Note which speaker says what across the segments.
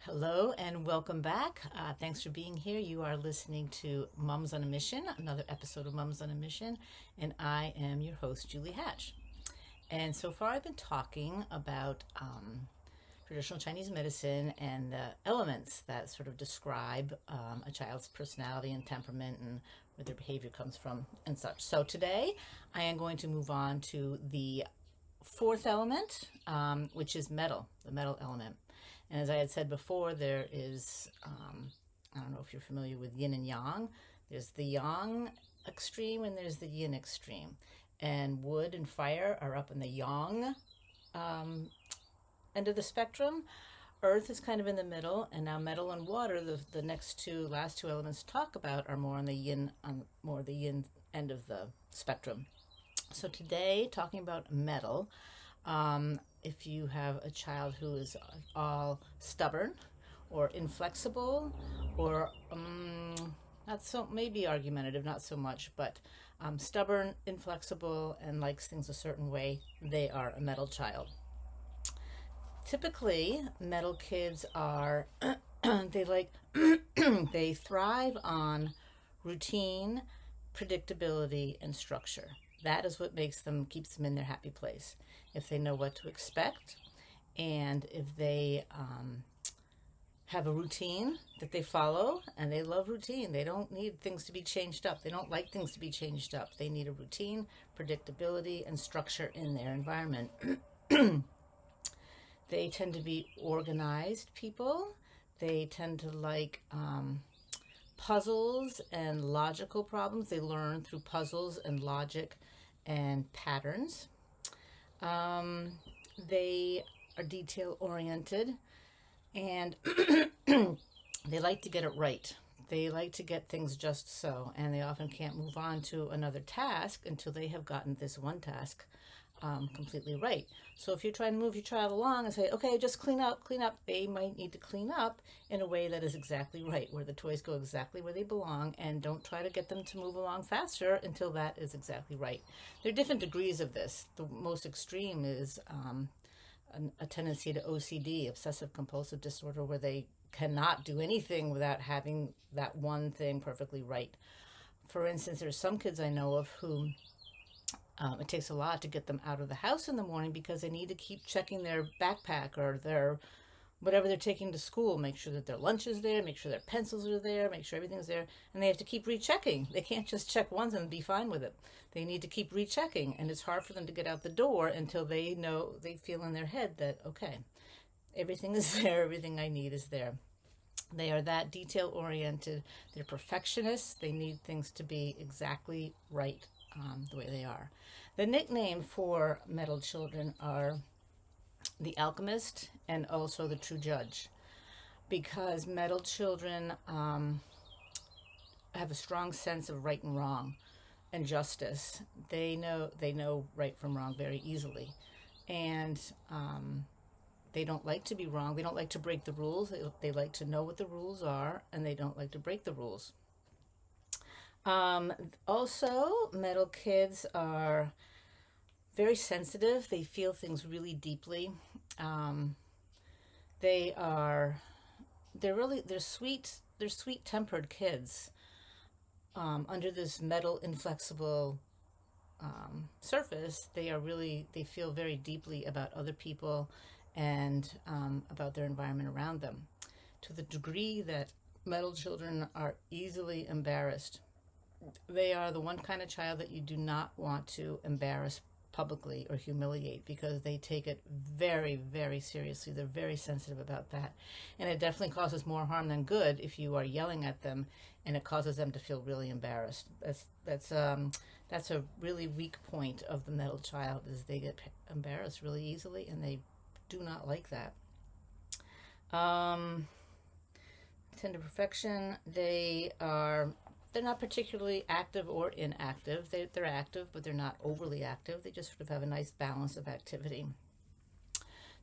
Speaker 1: Hello and welcome back. Thanks for being here. You are listening to Mums on a Mission, another episode of Mums on a Mission, and I am your host, Julie Hatch. And so far, I've been talking about traditional Chinese medicine and the elements that sort of describe a child's personality and temperament and where their behavior comes from and such. So today, I am going to move on to the fourth element, which is metal, the metal element. And as I had said before, there is, I don't know if you're familiar with yin and yang. There's the yang extreme and there's the yin extreme. And wood and fire are up in the yang end of the spectrum. Earth is kind of in the middle, and now metal and water, the last two elements to talk about, are more on the yin, more the yin end of the spectrum. So today, talking about metal, if you have a child who is all stubborn or inflexible or not so, maybe argumentative, not so much, but stubborn, inflexible, and likes things a certain way, they are a metal child. Typically, metal kids are, they thrive on routine, predictability, and structure. That is what keeps them in their happy place. If they know what to expect, and if they have a routine that they follow, and they love routine. They don't need things to be changed up. They don't like things to be changed up. They need a routine, predictability, and structure in their environment. They tend to be organized people. They tend to like puzzles and logical problems. They learn through puzzles and logic and patterns. They are detail oriented, and they like to get it right. They like to get things just so, and they often can't move on to another task until they have gotten this one task completely right. So if you're trying to move your child along and say, okay, just clean up, they might need to clean up in a way that is exactly right, where the toys go exactly where they belong, and don't try to get them to move along faster until that is exactly right. There are different degrees of this. The most extreme is a tendency to OCD, obsessive compulsive disorder, where they cannot do anything without having that one thing perfectly right. For instance, there's some kids I know of who it takes a lot to get them out of the house in the morning because they need to keep checking their backpack or their whatever they're taking to school, make sure that their lunch is there, make sure their pencils are there, make sure everything's there, and they have to keep rechecking. They can't just check once and be fine with it. They need to keep rechecking, and it's hard for them to get out the door until they feel in their head that, okay, everything is there, everything I need is there. They are that detail oriented. They're perfectionists. They need things to be exactly right the way they are. The nickname for metal children are the alchemist and also the true judge, because metal children have a strong sense of right and wrong and justice. They know right from wrong very easily, and they don't like to be wrong. They don't like to break the rules. They like to know what the rules are, and they don't like to break the rules. Also, metal kids are very sensitive. They feel things really deeply. They are they're sweet tempered kids. Under this metal inflexible surface, they feel very deeply about other people and about their environment around them, to the degree that metal children are easily embarrassed. They are the one kind of child that you do not want to embarrass publicly or humiliate, because they take it very, very seriously. They're very sensitive about that. And it definitely causes more harm than good if you are yelling at them and it causes them to feel really embarrassed. That's a really weak point of the metal child, is they get embarrassed really easily, and they do not like that. Tend to perfection. They're not particularly active or inactive. They're active, but they're not overly active. They just sort of have a nice balance of activity.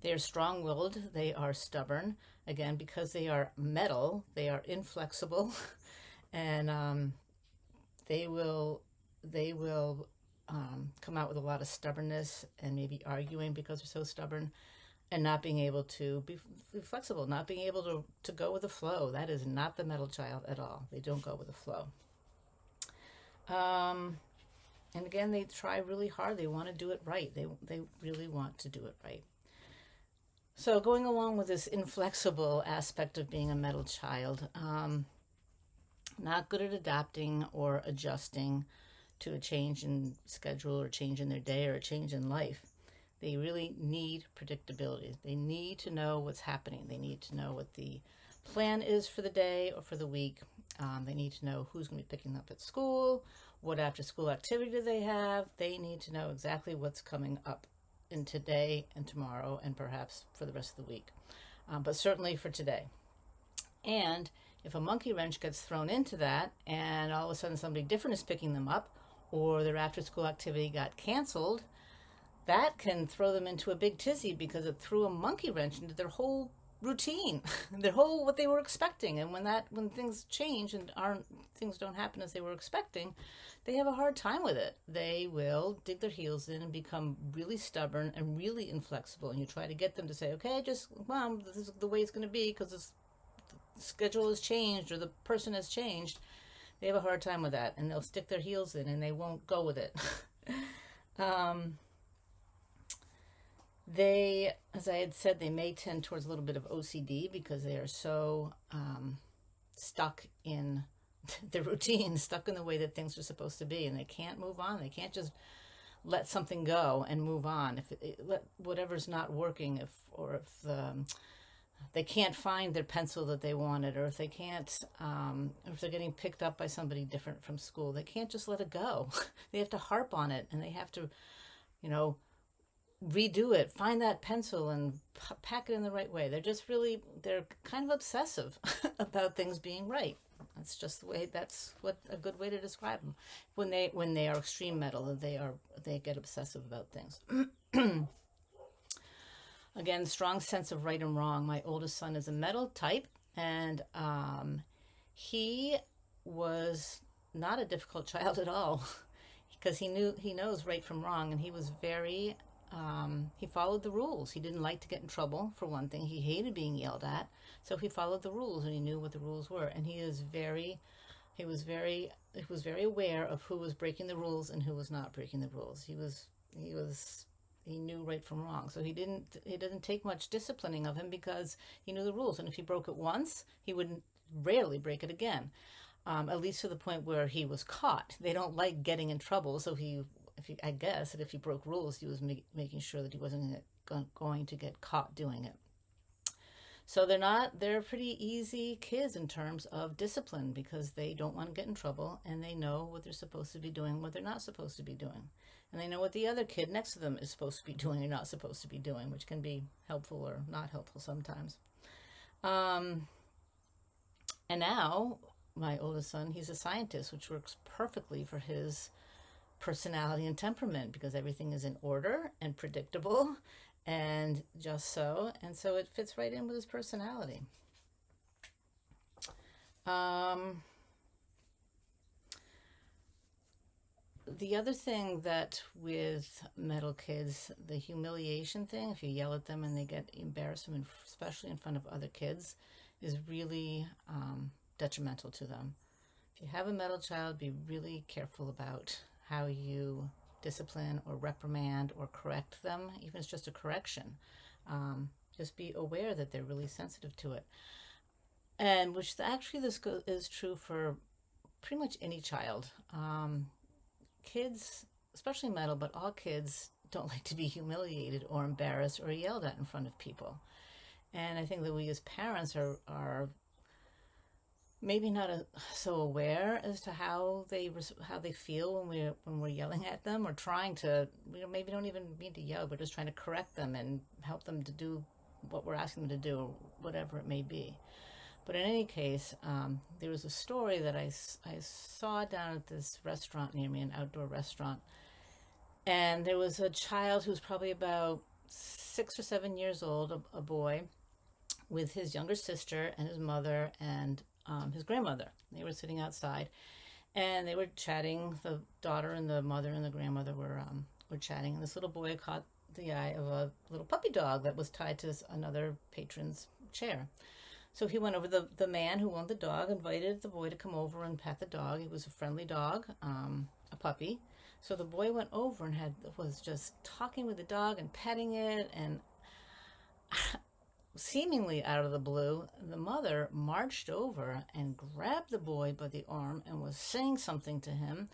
Speaker 1: They are strong-willed. They are stubborn. Again, because they are metal, they are inflexible, and they will come out with a lot of stubbornness and maybe arguing because they're so stubborn. and not being able to be flexible, not being able to go with the flow. That is not the metal child at all. They don't go with the flow. And again, they try really hard. They want to do it right. They really want to do it right. So going along with this inflexible aspect of being a metal child, not good at adapting or adjusting to a change in schedule or change in their day or a change in life. They really need predictability. They need to know what's happening. They need to know what the plan is for the day or for the week. They need to know who's going to be picking them up at school, what after school activity do they have. They need to know exactly what's coming up in today and tomorrow and perhaps for the rest of the week, but certainly for today. And if a monkey wrench gets thrown into that and all of a sudden somebody different is picking them up or their after school activity got canceled, that can throw them into a big tizzy because it threw a monkey wrench into their whole routine, their whole what they were expecting. And when things change and things don't happen as they were expecting, they have a hard time with it. They will dig their heels in and become really stubborn and really inflexible. And you try to get them to say, okay, just, Mom, this is the way it's going to be because the schedule has changed or the person has changed. They have a hard time with that, and they'll stick their heels in and they won't go with it. They, as I had said, they may tend towards a little bit of OCD because they are so stuck in their routine, stuck in the way that things are supposed to be, and they can't move on. They can't just let something go and move on. If whatever's not working, if they can't find their pencil that they wanted, or if they can't, or if they're getting picked up by somebody different from school, they can't just let it go. They have to harp on it, and they have to, redo it, find that pencil and pack it in the right way. They're kind of obsessive about things being right. That's just the way, that's what a good way to describe them. When they are extreme metal, they get obsessive about things. Again, strong sense of right and wrong. My oldest son is a metal type, and he was not a difficult child at all because he knows right from wrong, and he was very he followed the rules. He didn't like to get in trouble, for one thing. He hated being yelled at, so he followed the rules, and he knew what the rules were. And he was very aware of who was breaking the rules and who was not breaking the rules. He knew right from wrong. So it didn't take much disciplining of him because he knew the rules. And if he broke it once, he would rarely break it again, at least to the point where he was caught. They don't like getting in trouble, so I guess that if he broke rules, he was making sure that he wasn't going to get caught doing it. So they're pretty easy kids in terms of discipline because they don't want to get in trouble, and they know what they're supposed to be doing, what they're not supposed to be doing. And they know what the other kid next to them is supposed to be doing or not supposed to be doing, which can be helpful or not helpful sometimes. And now, my oldest son, he's a scientist, which works perfectly for his personality and temperament because everything is in order and predictable and just so, and so it fits right in with his personality. The other thing that with metal kids, the humiliation thing, if you yell at them and they get embarrassed, especially in front of other kids, is really detrimental to them. If you have a metal child, be really careful about how you discipline or reprimand or correct them, even if it's just a correction. Just be aware that they're really sensitive to it. And which actually this is true for pretty much any child. Kids, especially metal, but all kids don't like to be humiliated or embarrassed or yelled at in front of people. And I think that we as parents are maybe not so aware as to how they feel when we're yelling at them, or trying to, maybe don't even mean to yell, but just trying to correct them and help them to do what we're asking them to do, or whatever it may be. But in any case, there was a story that I saw down at this restaurant near me, an outdoor restaurant, and there was a child who was probably about 6 or 7 years old, a boy, with his younger sister and his mother and his grandmother. They were sitting outside, and they were chatting. The daughter and the mother and the grandmother were chatting, and this little boy caught the eye of a little puppy dog that was tied to another patron's chair. So he went over, the man who owned the dog invited the boy to come over and pet the dog. He was a friendly dog, a puppy. So the boy went over and was just talking with the dog and petting it, and seemingly out of the blue, the mother marched over and grabbed the boy by the arm and was saying something to him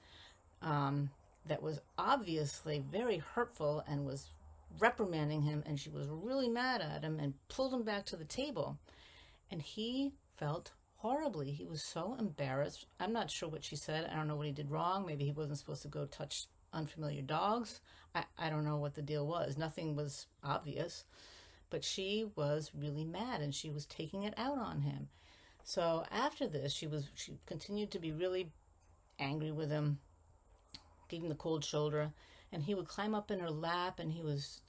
Speaker 1: that was obviously very hurtful, and was reprimanding him, and she was really mad at him and pulled him back to the table. And he felt horribly. He was so embarrassed. I'm not sure what she said. I don't know what he did wrong. Maybe he wasn't supposed to go touch unfamiliar dogs. I don't know what the deal was. Nothing was obvious. But she was really mad, and she was taking it out on him. So after this, she continued to be really angry with him, gave him the cold shoulder, and he would climb up in her lap, and he was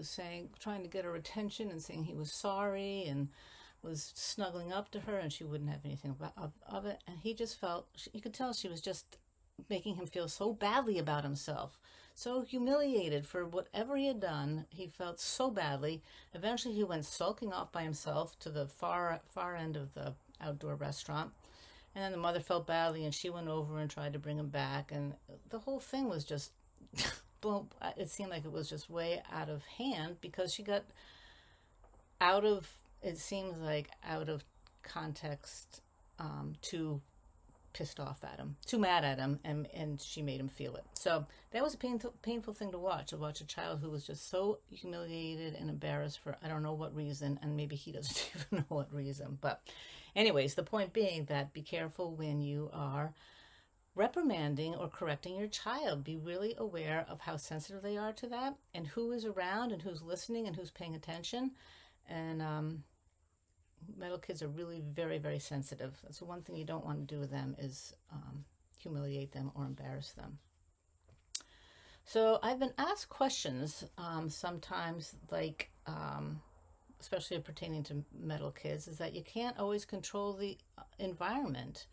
Speaker 1: saying, trying to get her attention and saying he was sorry, and was snuggling up to her, and she wouldn't have anything of it. And he just felt, you could tell she was just making him feel so badly about himself, so humiliated for whatever he had done. He felt so badly. Eventually he went sulking off by himself to the far end of the outdoor restaurant. And then the mother felt badly, and she went over and tried to bring him back. And the whole thing was just, it seemed like it was just way out of hand, because she got it seems like out of context, too pissed off at him, too mad at him, and she made him feel it. So that was a painful thing to watch a child who was just so humiliated and embarrassed for I don't know what reason, and maybe he doesn't even know what reason. But anyways, the point being that be careful when you are reprimanding or correcting your child. Be really aware of how sensitive they are to that, and who is around, and who's listening, and who's paying attention. And metal kids are really very, very sensitive. That's the one thing you don't want to do with them, is humiliate them or embarrass them. So I've been asked questions sometimes, like especially pertaining to metal kids, is that you can't always control the environment.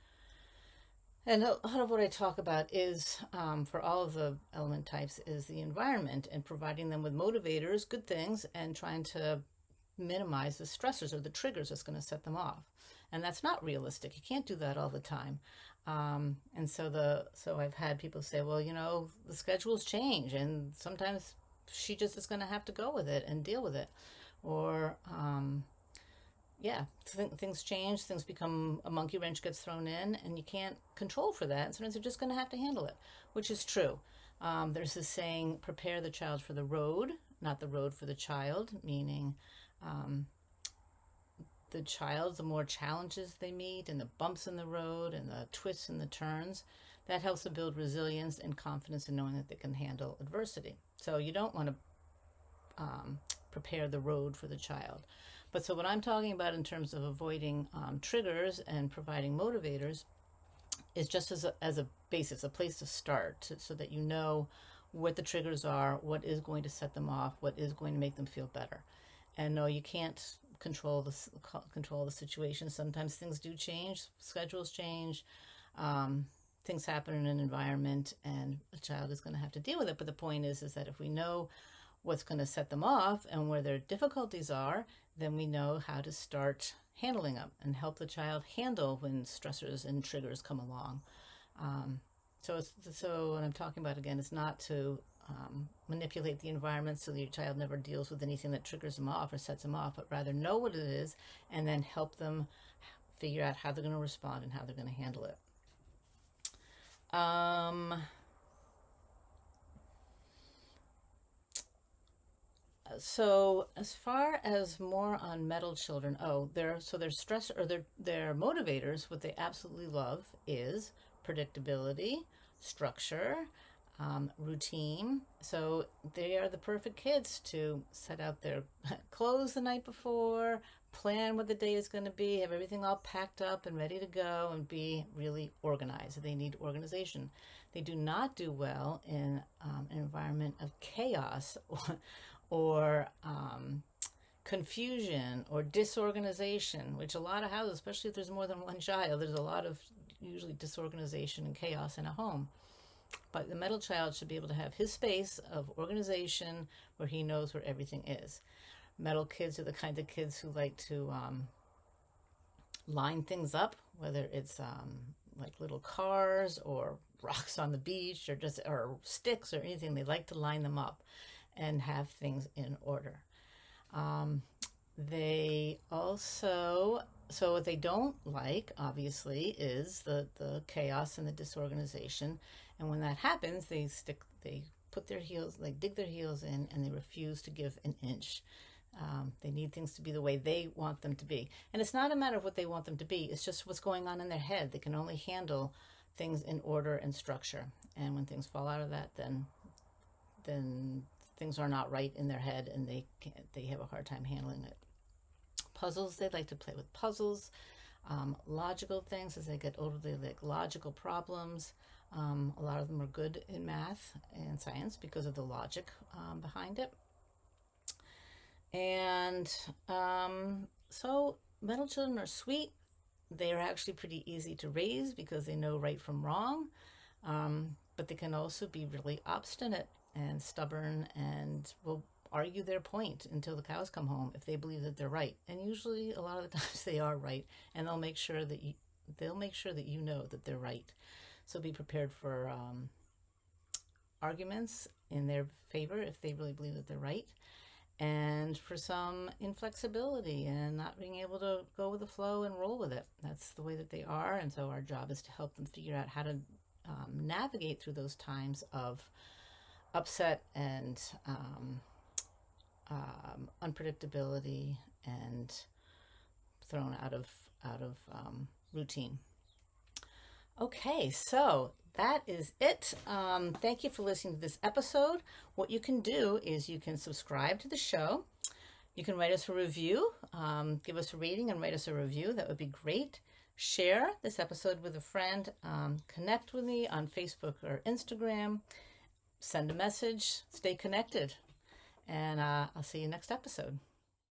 Speaker 1: And a lot of what I talk about is, for all of the element types, is the environment, and providing them with motivators, good things, and trying to minimize the stressors or the triggers that's going to set them off. And that's not realistic. You can't do that all the time. And so I've had people say, well, the schedules change, and sometimes she just is going to have to go with it and deal with it. Or, things change, things become, a monkey wrench gets thrown in, and you can't control for that. And sometimes you're just going to have to handle it, which is true. There's this saying, prepare the child for the road, not the road for the child, meaning the child, the more challenges they meet, and the bumps in the road, and the twists and the turns, that helps to build resilience and confidence in knowing that they can handle adversity. So you don't want to prepare the road for the child. But so what I'm talking about in terms of avoiding triggers and providing motivators is just as a basis, a place to start, so that you know what the triggers are, what is going to set them off, what is going to make them feel better. And no, you can't control the situation. Sometimes things do change, schedules change, things happen in an environment, and a child is going to have to deal with it. But the point is that if we know what's going to set them off and where their difficulties are, then we know how to start handling them and help the child handle when stressors and triggers come along. So what I'm talking about, again, is not to manipulate the environment so that your child never deals with anything that triggers them off or sets them off, but rather know what it is and then help them figure out how they're going to respond and how they're going to handle it. So as far as more on metal children, their stress, or their motivators, what they absolutely love is predictability, structure, routine. So they are the perfect kids to set out their clothes the night before, plan what the day is going to be, have everything all packed up and ready to go, and be really organized. They need organization. They do not do well in an environment of chaos or confusion or disorganization, which a lot of houses, especially if there's more than one child, there's a lot of usually disorganization and chaos in a home. But the middle child should be able to have his space of organization where he knows where everything is. Middle kids are the kind of kids who like to line things up, whether it's like little cars or rocks on the beach or sticks or anything. They like to line them up and have things in order. They also, so what they don't like, obviously, is the chaos and the disorganization. And when that happens, they put their heels, like dig their heels in, and they refuse to give an inch. They need things to be the way they want them to be. And it's not a matter of what they want them to be. It's just what's going on in their head. They can only handle things in order and structure. And when things fall out of that, then things are not right in their head, and they have a hard time handling it. Puzzles, they like to play with puzzles. Logical things, as they get older, they like logical problems. A lot of them are good in math and science because of the logic behind it. And so middle children are sweet. They are actually pretty easy to raise because they know right from wrong. But they can also be really obstinate and stubborn and will argue their point until the cows come home if they believe that they're right. And usually a lot of the times they are right, and they'll make sure that you know that they're right. So be prepared for arguments in their favor if they really believe that they're right, and for some inflexibility and not being able to go with the flow and roll with it. That's the way that they are, and so our job is to help them figure out how to navigate through those times of upset and unpredictability and thrown out of routine. Okay, so that is it. Thank you for listening to this episode. What you can do is you can subscribe to the show. You can write us a review, give us a rating and write us a review. That would be great. Share this episode with a friend. Connect with me on Facebook or Instagram. Send a message. Stay connected. And I'll see you next episode.